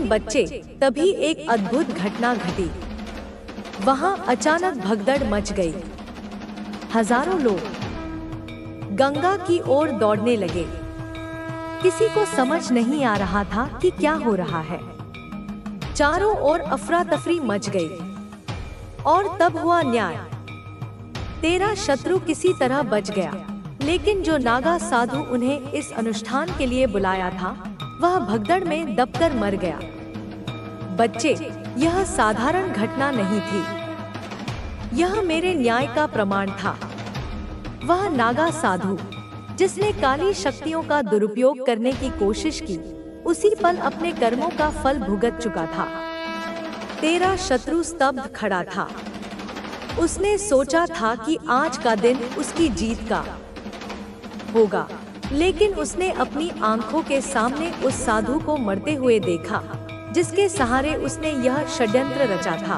लेकिन बच्चे, तभी एक अद्भुत घटना घटी। वहां अचानक भगदड़ मच गई। हजारों लोग गंगा की ओर दौड़ने लगे। किसी को समझ नहीं आ रहा था कि क्या हो रहा है। चारों ओर अफरा तफरी मच गई। और तब हुआ न्याय। तेरा शत्रु किसी तरह बच गया, लेकिन जो नागा साधु उन्हें इस अनुष्ठान के लिए बुलाया था, वह भगदड़ में दबकर मर गया। बच्चे, यह साधारण घटना नहीं थी। यह मेरे न्याय का प्रमाण था। वह नागा साधु, जिसने काली शक्तियों का दुरुपयोग करने की कोशिश की, उसी पल अपने कर्मों का फल भुगत चुका था। तेरा शत्रु स्तब्ध खड़ा था। उसने सोचा था कि आज का दिन उसकी जीत का होगा, लेकिन उसने अपनी आंखों के सामने उस साधु को मरते हुए देखा, जिसके सहारे उसने यह षड्यंत्र रचा था।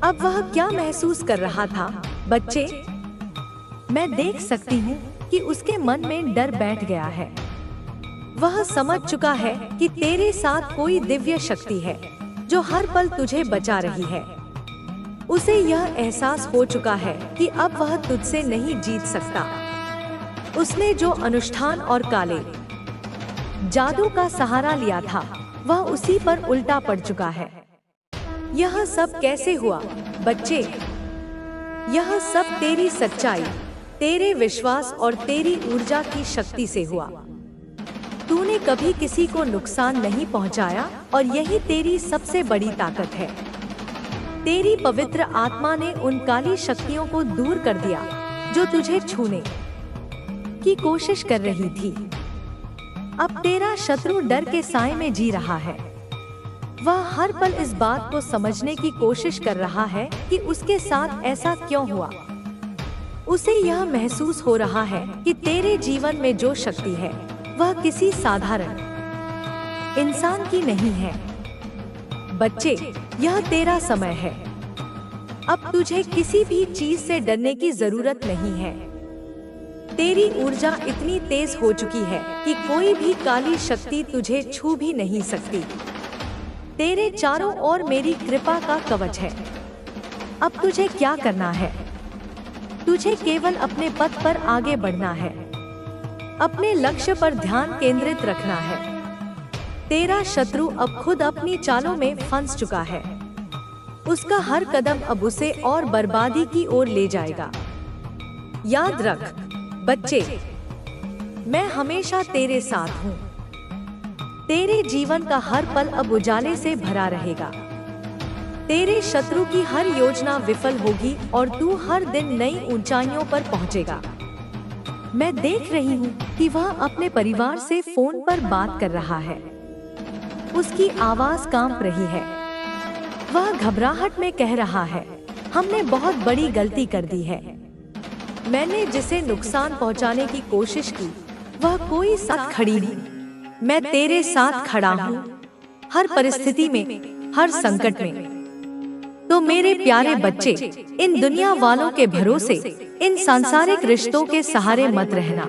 अब वह क्या महसूस कर रहा था? बच्चे, मैं देख सकती हूँ कि उसके मन में डर बैठ गया है। वह समझ चुका है कि तेरे साथ कोई दिव्य शक्ति है जो हर पल तुझे बचा रही है। उसे यह एहसास हो चुका है कि अब वह तुझसे नहीं जीत सकता। उसने जो अनुष्ठान और काले जादू का सहारा लिया था, वह उसी पर उल्टा पड़ चुका है। यह सब कैसे हुआ? बच्चे, यह सब तेरी सच्चाई, तेरे विश्वास और तेरी ऊर्जा की शक्ति से हुआ। तूने कभी किसी को नुकसान नहीं पहुंचाया और यही तेरी सबसे बड़ी ताकत है। तेरी पवित्र आत्मा ने उन काली शक्तियों को दूर कर दिया जो तुझे छूने की कोशिश कर रही थी। अब तेरा शत्रु डर के साए में जी रहा है। वह हर पल इस बात को समझने की कोशिश कर रहा है कि उसके साथ ऐसा क्यों हुआ। उसे यह महसूस हो रहा है कि तेरे जीवन में जो शक्ति है, वह किसी साधारण इंसान की नहीं है। बच्चे, यह तेरा समय है। अब तुझे किसी भी चीज से डरने की जरूरत नहीं है। तेरी ऊर्जा इतनी तेज हो चुकी है कि कोई भी काली शक्ति तुझे छू भी नहीं सकती। तेरे चारों ओर मेरी कृपा का कवच है। अब तुझे क्या करना है? तुझे केवल अपने पथ पर आगे बढ़ना है। अपने लक्ष्य पर ध्यान केंद्रित रखना है। तेरा शत्रु अब खुद अपनी चालों में फंस चुका है। उसका हर कदम अब उसे और बर्बादी की ओर ले जाएगा। याद रख बच्चे, मैं हमेशा तेरे साथ हूँ। तेरे जीवन का हर पल अब उजाले से भरा रहेगा। तेरे शत्रु की हर योजना विफल होगी और तू हर दिन नई ऊंचाइयों पर पहुंचेगा। मैं देख रही हूँ कि वह अपने परिवार से फोन पर बात कर रहा है। उसकी आवाज कांप रही है। वह घबराहट में कह रहा है, हमने बहुत बड़ी गलती कर दी है। मैंने जिसे नुकसान पहुंचाने की कोशिश की, वह कोई साथ खड़ी नहीं। मैं तेरे साथ खड़ा हूँ, हर परिस्थिति में, हर संकट में। तो मेरे प्यारे बच्चे, इन दुनिया वालों के भरोसे, इन सांसारिक रिश्तों के सहारे मत रहना,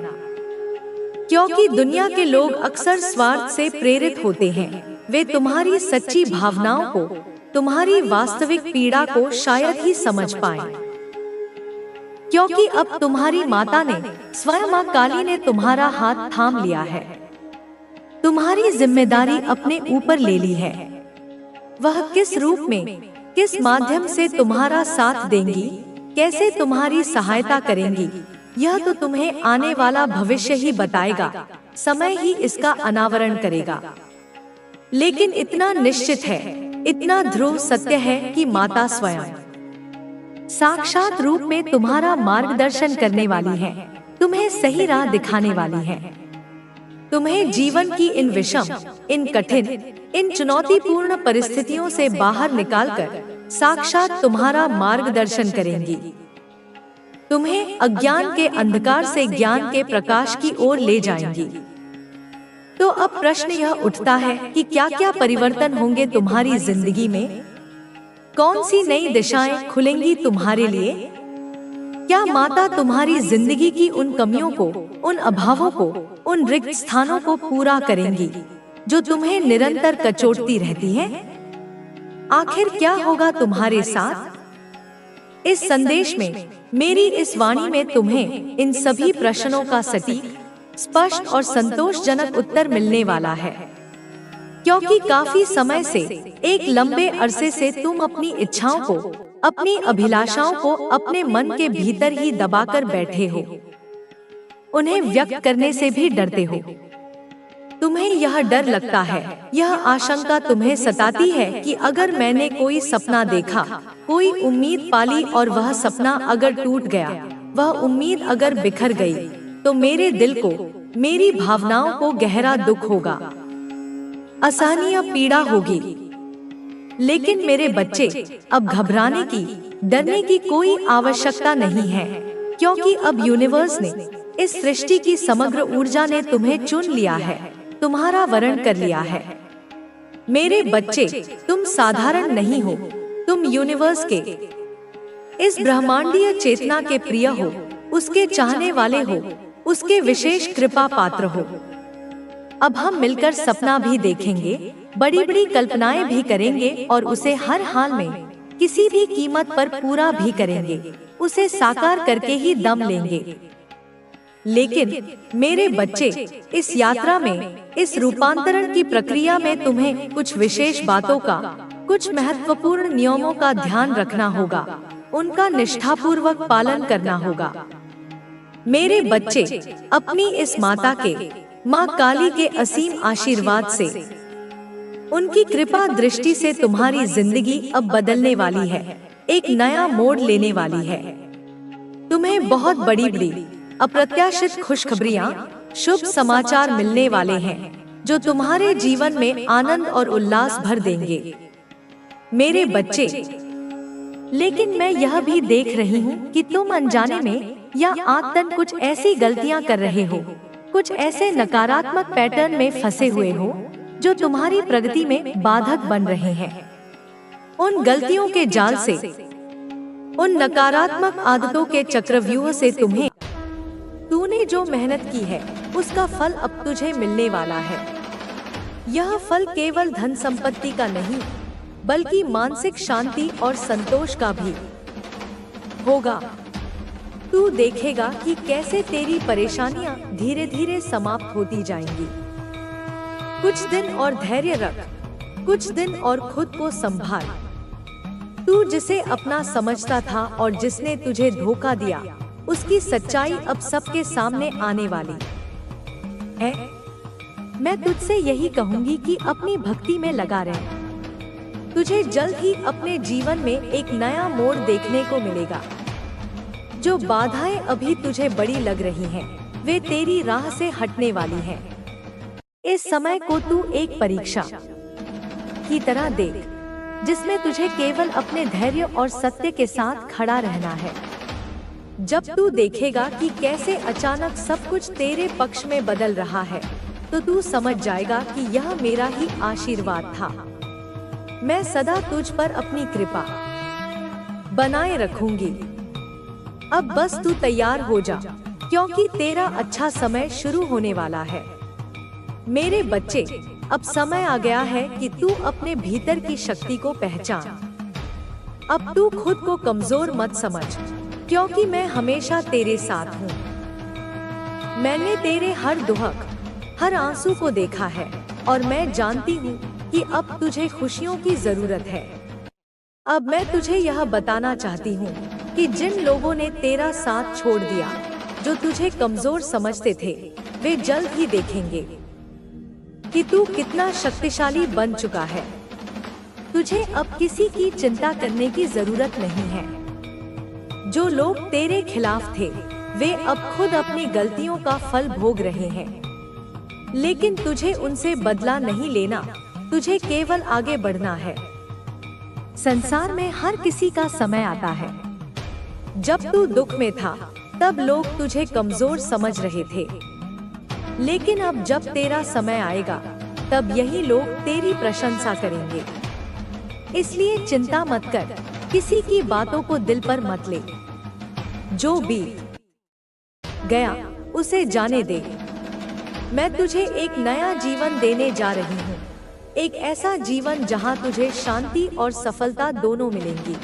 क्योंकि दुनिया के लोग अक्सर स्वार्थ से प्रेरित होते हैं। वे तुम्हारी सच्ची भावनाओं को, तुम्हारी वास्तविक पीड़ा को शायद ही समझ पाएं। क्योंकि अब तुम्हारी माता ने, स्वयं मां काली ने तुम्हारा हाथ थाम लिया है। तुम्हारी जिम्मेदारी अपने ऊपर ले ली है। वह किस रूप में, किस माध्यम से तुम्हारा साथ देंगी, कैसे तुम्हारी सहायता करेंगी, यह तो तुम्हें आने वाला भविष्य ही बताएगा। समय ही इसका अनावरण करेगा। लेकिन इतना निश्चित है, इतना ध्रुव सत्य है कि माता स्वयं साक्षात रूप में तुम्हारा मार्गदर्शन करने वाली है, तुम्हें सही राह दिखाने वाली है। तुम्हें जीवन की इन विषम, इन कठिन, इन चुनौतीपूर्ण परिस्थितियों से बाहर निकालकर साक्षात तुम्हारा मार्गदर्शन करेंगी। तुम्हें अज्ञान के अंधकार से ज्ञान के प्रकाश की ओर ले जाएंगी। तो अब प्रश्न यह उठता है कि क्या क्या परिवर्तन होंगे तुम्हारी जिंदगी में? कौन सी नई दिशाएं खुलेंगी तुम्हारे लिए? क्या माता तुम्हारी जिंदगी की उन कमियों को, उन अभावों को, उन रिक्त स्थानों को पूरा करेंगी? जो तुम्हें निरंतर कचोटती रहती है? आखिर क्या होगा तुम्हारे साथ? इस संदेश में, मेरी इस वाणी में तुम्हें इन सभी प्रश्नों का सटीक, स्पष्ट और संतोषजनक उत्तर मिलने वाला है, क्योंकि काफी समय से, एक लंबे अरसे से तुम अपनी इच्छाओं को, अपनी अभिलाषाओं को अपने मन के भीतर ही दबाकर बैठे हो। उन्हें व्यक्त करने से भी डरते हो। तुम्हें यह डर लगता है, यह आशंका तुम्हें सताती है कि अगर मैंने कोई सपना देखा, कोई उम्मीद पाली और वह सपना अगर टूट गया, वह उम्मीद अगर बिखर गई, तो मेरे दिल को, मेरी भावनाओं को गहरा दुख होगा, असहनीय पीड़ा होगी। लेकिन मेरे बच्चे, अब घबराने की, डरने की कोई आवश्यकता नहीं है, क्योंकि अब यूनिवर्स ने, इस सृष्टि की समग्र ऊर्जा ने तुम्हें चुन लिया है, तुम्हारा वरण कर लिया है। मेरे बच्चे, तुम साधारण नहीं हो, तुम यूनिवर्स के, इस ब्रह्मांडीय चेतना के प्रिय हो, उसके चाहने वाले हो, उसके विशेष कृपा पात्र हो। अब हम मिलकर सपना भी देखेंगे, बड़ी बड़ी कल्पनाएं भी करेंगे और उसे हर हाल में, किसी भी कीमत पर पूरा भी करेंगे, उसे साकार करके ही दम लेंगे। लेकिन मेरे बच्चे, इस यात्रा में, इस रूपांतरण की प्रक्रिया में तुम्हें कुछ विशेष बातों का, कुछ महत्वपूर्ण नियमों का ध्यान रखना होगा, उनका निष्ठापूर्वक पालन करना होगा। मेरे बच्चे, अपनी इस माता के, माँ काली के असीम आशीर्वाद से, उनकी कृपा दृष्टि से तुम्हारी जिंदगी अब बदलने वाली है, एक नया मोड़ लेने वाली है। तुम्हें बहुत बड़ी बड़ी, अप्रत्याशित खुशखबरियां, शुभ समाचार मिलने वाले हैं, जो तुम्हारे जीवन में आनंद और उल्लास भर देंगे। मेरे बच्चे, लेकिन मैं यह भी देख रही हूँ कि तुम अनजाने में या आदतन कुछ ऐसी गलतियाँ कर रहे हो, कुछ ऐसे नकारात्मक पैटर्न में फंसे हुए हो, जो तुम्हारी प्रगति में बाधक बन रहे हैं। उन गलतियों के जाल से, उन नकारात्मक आदतों के चक्रव्यूह से तूने जो मेहनत की है, उसका फल अब तुझे मिलने वाला है। यह फल केवल धन संपत्ति का नहीं, बल्कि मानसिक शांति और संतोष का भी होगा। तू देखेगा कि कैसे तेरी परेशानियां धीरे धीरे समाप्त होती जाएंगी। कुछ दिन और धैर्य रख, कुछ दिन और खुद को संभाल। तू जिसे अपना समझता था और जिसने तुझे धोखा दिया, उसकी सच्चाई अब सबके सामने आने वाली है। मैं तुझसे यही कहूंगी कि अपनी भक्ति में लगा रह। तुझे जल्द ही अपने जीवन में एक नया मोड़ देखने को मिलेगा। जो बाधाएं अभी तुझे बड़ी लग रही हैं, वे तेरी राह से हटने वाली हैं। इस समय को तू एक परीक्षा की तरह देख, जिसमें तुझे केवल अपने धैर्य और सत्य के साथ खड़ा रहना है। जब तू देखेगा कि कैसे अचानक सब कुछ तेरे पक्ष में बदल रहा है, तो तू समझ जाएगा कि यह मेरा ही आशीर्वाद था। मैं सदा तुझ पर अपनी कृपा बनाए रखूंगी। अब बस तू तैयार हो जा, क्योंकि तेरा अच्छा समय शुरू होने वाला है। मेरे बच्चे, अब समय आ गया है कि तू अपने भीतर की शक्ति को पहचान। अब तू खुद को कमजोर मत समझ, क्योंकि मैं हमेशा तेरे साथ हूँ। मैंने तेरे हर दुहक, हर आंसू को देखा है, और मैं जानती हूँ कि अब तुझे खुशियों की जरूरत है। अब मैं तुझे यह बताना चाहती हूँ कि जिन लोगों ने तेरा साथ छोड़ दिया, जो तुझे कमजोर समझते थे, वे जल्द ही देखेंगे कि तू कितना शक्तिशाली बन चुका है। तुझे अब किसी की चिंता करने की जरूरत नहीं है। जो लोग तेरे खिलाफ थे, वे अब खुद अपनी गलतियों का फल भोग रहे हैं। लेकिन तुझे उनसे बदला नहीं लेना, तुझे केवल आगे बढ़ना है। संसार में हर किसी का समय आता है। जब तू दुख में था, तब लोग तुझे कमजोर समझ रहे थे। लेकिन अब जब तेरा समय आएगा, तब यही लोग तेरी प्रशंसा करेंगे। इसलिए चिंता मत कर, किसी की बातों को दिल पर मत ले। जो बीत गया, उसे जाने दे। मैं तुझे एक नया जीवन देने जा रही हूँ, एक ऐसा जीवन जहाँ तुझे शांति और सफलता दोनों मिलेंगी।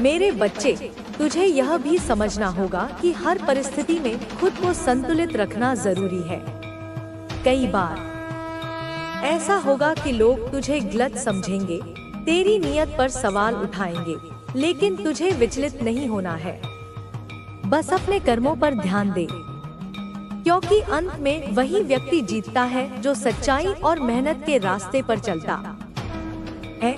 मेरे बच्चे, तुझे यह भी समझना होगा कि हर परिस्थिति में खुद को संतुलित रखना जरूरी है। कई बार ऐसा होगा कि लोग तुझे गलत समझेंगे, तेरी नीयत पर सवाल उठाएंगे, लेकिन तुझे विचलित नहीं होना है। बस अपने कर्मों पर ध्यान दे, क्योंकि अंत में वही व्यक्ति जीतता है जो सच्चाई और मेहनत के रास्ते पर चलता है।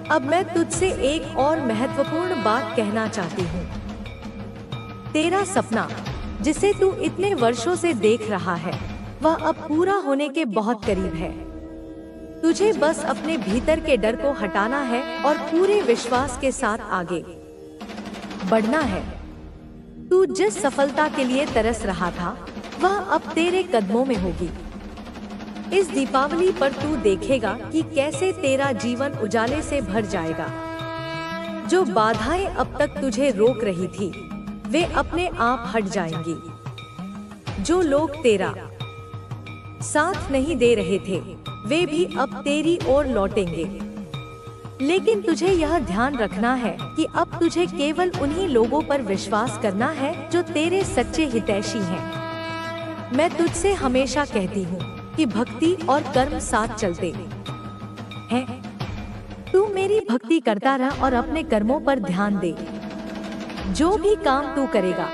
अब मैं तुझसे एक और महत्वपूर्ण बात कहना चाहती हूँ। तेरा सपना, जिसे तू इतने वर्षों से देख रहा है, वह अब पूरा होने के बहुत करीब है। तुझे बस अपने भीतर के डर को हटाना है और पूरे विश्वास के साथ आगे बढ़ना है। तू जिस सफलता के लिए तरस रहा था, वह अब तेरे कदमों में होगी। इस दीपावली पर तू देखेगा कि कैसे तेरा जीवन उजाले से भर जाएगा। जो बाधाएं अब तक तुझे रोक रही थी, वे अपने आप हट जाएंगी। जो लोग तेरा साथ नहीं दे रहे थे, वे भी अब तेरी ओर लौटेंगे। लेकिन तुझे यह ध्यान रखना है कि अब तुझे केवल उन्हीं लोगों पर विश्वास करना है जो तेरे सच्चे हितैषी हैं। मैं तुझसे हमेशा कहती हूँ कि भक्ति और कर्म साथ चलते हैं। तू मेरी भक्ति करता रह और अपने कर्मों पर ध्यान दे। जो भी काम तू करेगा,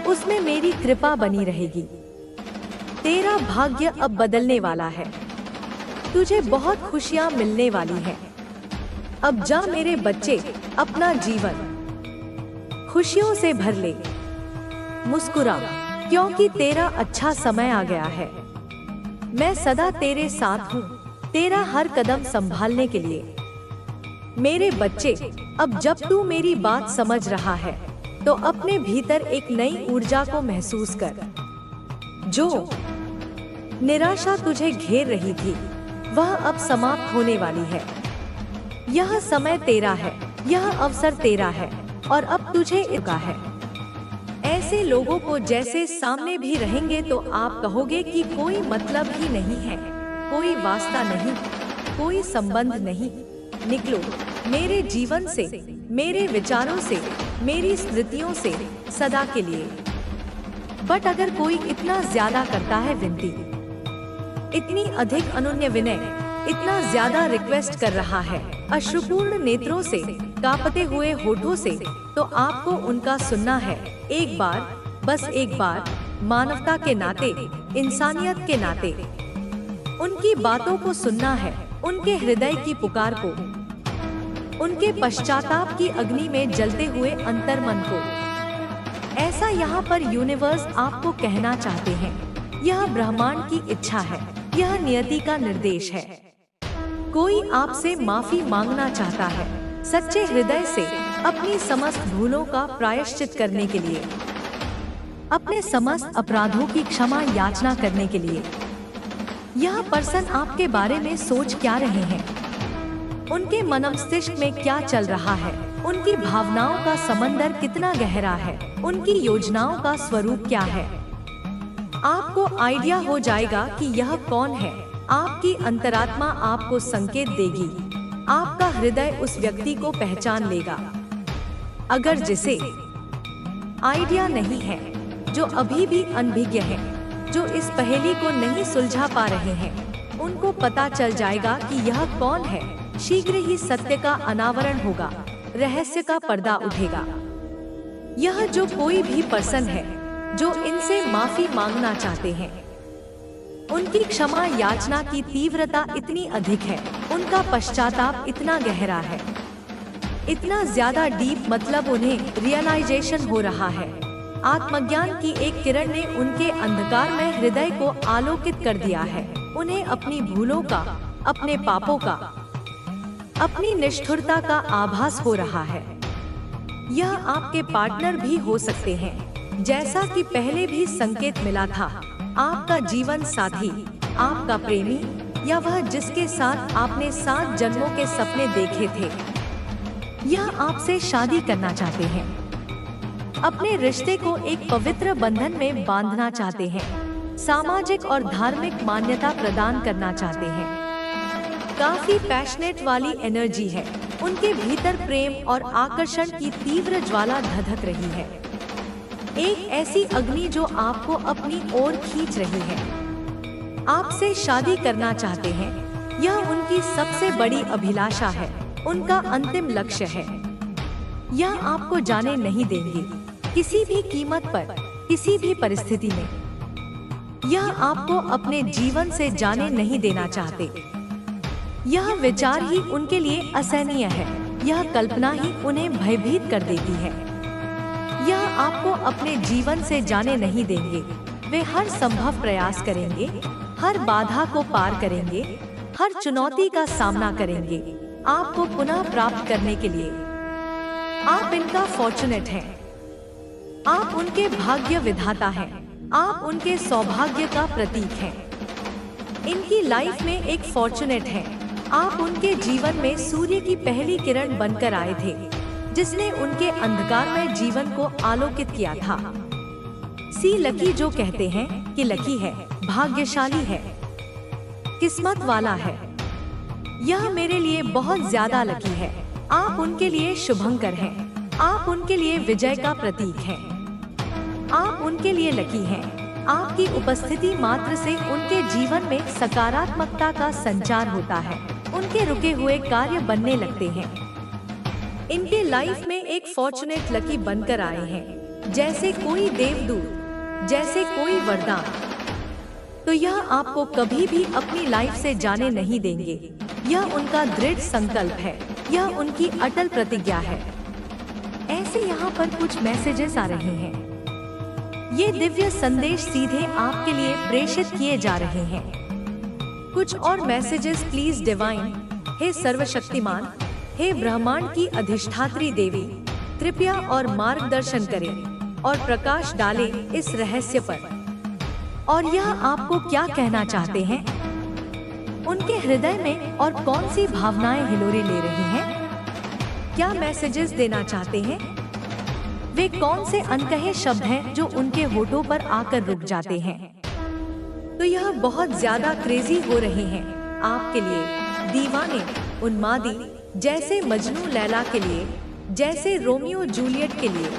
उसमें मेरी कृपा बनी रहेगी। तेरा भाग्य अब बदलने वाला है। तुझे बहुत खुशियाँ मिलने वाली हैं। अब जा मेरे बच्चे, अपना जीवन खुशियों से भर ले। मुस्कुरा, क्योंकि तेरा अच्छा समय आ गया है। मैं सदा तेरे साथ हूँ, तेरा हर कदम संभालने के लिए। मेरे बच्चे, अब जब तू मेरी बात समझ रहा है, तो अपने भीतर एक नई ऊर्जा को महसूस कर। जो निराशा तुझे घेर रही थी, वह अब समाप्त होने वाली है। यह समय तेरा है, यह अवसर तेरा है, और अब तुझे इनका है। ऐसे लोगों को जैसे सामने भी रहेंगे तो आप कहोगे कि कोई मतलब ही नहीं है, कोई वास्ता नहीं, कोई संबंध नहीं। निकलो मेरे जीवन से, मेरे विचारों से, मेरी स्मृतियों से सदा के लिए। बट अगर कोई इतना ज्यादा करता है विनती, इतनी अधिक अनन्य विनय, इतना ज्यादा रिक्वेस्ट कर रहा है, अश्रुपूर्ण नेत्रों से, कांपते हुए होठों से, तो आपको उनका सुनना है। एक बार, बस एक बार, मानवता के नाते, इंसानियत के नाते उनकी बातों को सुनना है, उनके हृदय की पुकार को, उनके पश्चाताप की अग्नि में जलते हुए अंतर्मन को। ऐसा यहाँ पर यूनिवर्स आपको कहना चाहते हैं। यह ब्रह्मांड की इच्छा है, यह नियति का निर्देश है। कोई आपसे माफी मांगना चाहता है, सच्चे हृदय से, अपनी समस्त भूलों का प्रायश्चित करने के लिए, अपने समस्त अपराधों की क्षमा याचना करने के लिए। यह पर्सन आपके बारे में सोच क्या रहे हैं, उनके मनमस्तिष्क में क्या चल रहा है, उनकी भावनाओं का समंदर कितना गहरा है, उनकी योजनाओं का स्वरूप क्या है। आपको आइडिया हो जाएगा कि यह कौन है। आपकी अंतरात्मा आपको संकेत देगी, आपका हृदय उस व्यक्ति को पहचान लेगा। अगर जिसे आइडिया नहीं है, जो अभी भी अनभिज्ञ है, जो इस पहेली को नहीं सुलझा पा रहे हैं, उनको पता चल जाएगा कि यह कौन है। शीघ्र ही सत्य का अनावरण होगा, रहस्य का पर्दा उठेगा। यह जो कोई भी पर्सन है जो इनसे माफी मांगना चाहते हैं, उनकी क्षमा याचना की तीव्रता इतनी अधिक है, उनका पश्चाताप इतना गहरा है, इतना ज्यादा डीप, मतलब उन्हें रियलाइजेशन हो रहा है। आत्मज्ञान की एक किरण ने उनके अंधकार में हृदय को आलोकित कर दिया है। उन्हें अपनी भूलों का, अपने पापों का, अपनी निष्ठुरता का आभास हो रहा है। यह आपके पार्टनर भी हो सकते हैं, जैसा कि पहले भी संकेत मिला था। आपका जीवन साथी, आपका प्रेमी, या वह जिसके साथ आपने 7 जन्मों के सपने देखे थे। यह आपसे शादी करना चाहते हैं, अपने रिश्ते को एक पवित्र बंधन में बांधना चाहते हैं। सामाजिक और धार्मिक मान्यता प्रदान करना चाहते हैं। काफी पैशनेट वाली एनर्जी है। उनके भीतर प्रेम और आकर्षण की तीव्र ज्वाला धधक रही है। एक ऐसी अग्नि जो आपको अपनी ओर खींच रही है। आपसे शादी करना चाहते हैं। यह उनकी सबसे बड़ी अभिलाषा है, उनका अंतिम लक्ष्य है। यह आपको जाने नहीं देंगे, किसी भी कीमत पर, किसी भी परिस्थिति में। यह आपको अपने जीवन से जाने नहीं देना चाहते। यह विचार ही उनके लिए असहनीय है। यह कल्पना ही उन्हें भयभीत कर देती है। यह आपको अपने जीवन से जाने नहीं देंगे। वे हर संभव प्रयास करेंगे, हर बाधा को पार करेंगे, हर चुनौती का सामना करेंगे, आपको पुनः प्राप्त करने के लिए। आप इनका फॉर्चुनेट हैं। आप उनके भाग्य विधाता हैं। आप उनके सौभाग्य का प्रतीक हैं। इनकी लाइफ में एक फॉर्चुनेट है। आप उनके जीवन में सूर्य की पहली किरण बनकर आए थे, जिसने उनके अंधकारमय जीवन को आलोकित किया था। सी लकी जो कहते हैं कि लकी है, भाग्यशाली है, किस्मत वाला है। यह मेरे लिए बहुत ज्यादा लकी है। आप उनके लिए शुभंकर हैं। आप उनके लिए विजय का प्रतीक हैं। आप उनके लिए लकी हैं। आपकी उपस्थिति मात्र से उनके जीवन में सकारात्मकता का संचार होता है। उनके रुके हुए कार्य बनने लगते हैं। इनके लाइफ में एक फॉर्चुनेट लकी बनकर आए हैं, जैसे कोई देवदूत, जैसे कोई वरदान। तो यह आपको कभी भी अपनी लाइफ से जाने नहीं देंगे। यह उनका दृढ़ संकल्प है। यह उनकी अटल प्रतिज्ञा है। ऐसे यहाँ पर कुछ मैसेजेस आ रहे हैं। ये दिव्य संदेश सीधे आपके लिए प्रेषित किए जा रहे हैं। कुछ और मैसेजेस प्लीज डिवाइन। हे सर्वशक्तिमान, हे ब्रह्मांड की अधिष्ठात्री देवी, कृपया और मार्गदर्शन करें और प्रकाश डालें इस रहस्य पर। और यह आपको क्या कहना चाहते हैं? उनके हृदय में और कौन सी भावनाएं हिलोरे ले रही हैं? क्या मैसेजेस देना चाहते हैं? वे कौन से अनकहे शब्द हैं जो उनके होठों पर आकर रुक जाते हैं? तो यह बहुत ज्यादा क्रेजी हो रहे हैं आपके लिए, दीवाने, उन्मादी, जैसे मजनू लैला के लिए, जैसे रोमियो जूलियट के लिए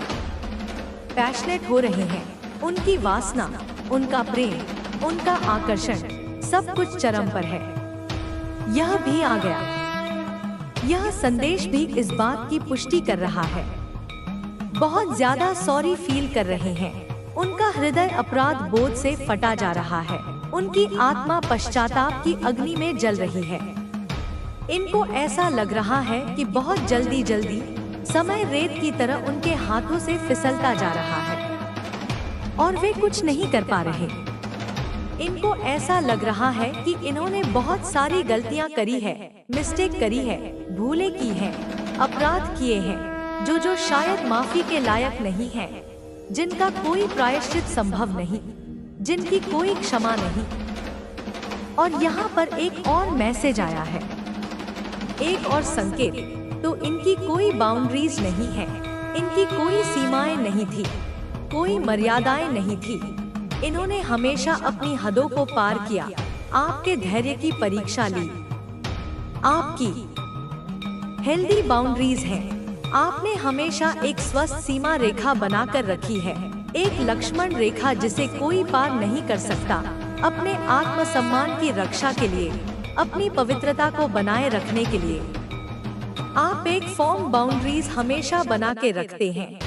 पैशनेट हो रहे हैं। उनकी वासना, उनका प्रेम, उनका आकर्षण, सब कुछ चरम पर है। यह भी आ गया। यह संदेश भी इस बात की पुष्टि कर रहा है। बहुत ज्यादा सॉरी फील कर रहे हैं। उनका हृदय अपराध बोध से फटा जा रहा है। उनकी आत्मा पश्चाताप की अग्नि में जल रही है। इनको ऐसा लग रहा है कि बहुत जल्दी जल्दी समय रेत की तरह उनके हाथों से फिसलता जा रहा है और वे कुछ नहीं कर पा रहे। इनको ऐसा लग रहा है कि इन्होंने बहुत सारी गलतियां करी है, मिस्टेक करी है, भूलें की हैं, अपराध किए हैं, जो शायद माफी के लायक नहीं है, जिनका कोई प्रायश्चित संभव नहीं, जिनकी कोई क्षमा नहीं। और यहाँ पर एक और मैसेज आया है, एक और संकेत। तो इनकी कोई बाउंड्रीज नहीं है, इनकी कोई सीमाएं नहीं थी, कोई मर्यादाएं नहीं थी। इन्होंने हमेशा अपनी हदों को पार किया, आपके धैर्य की परीक्षा ली। आपकी हेल्दी बाउंड्रीज हैं। आपने हमेशा एक स्वस्थ सीमा रेखा बनाकर रखी है, एक लक्ष्मण रेखा जिसे कोई पार नहीं कर सकता। अपने आत्मसम्मान की रक्षा के लिए, अपनी पवित्रता को बनाए रखने के लिए आप एक फॉर्म बाउंड्रीज हमेशा बना के रखते हैं।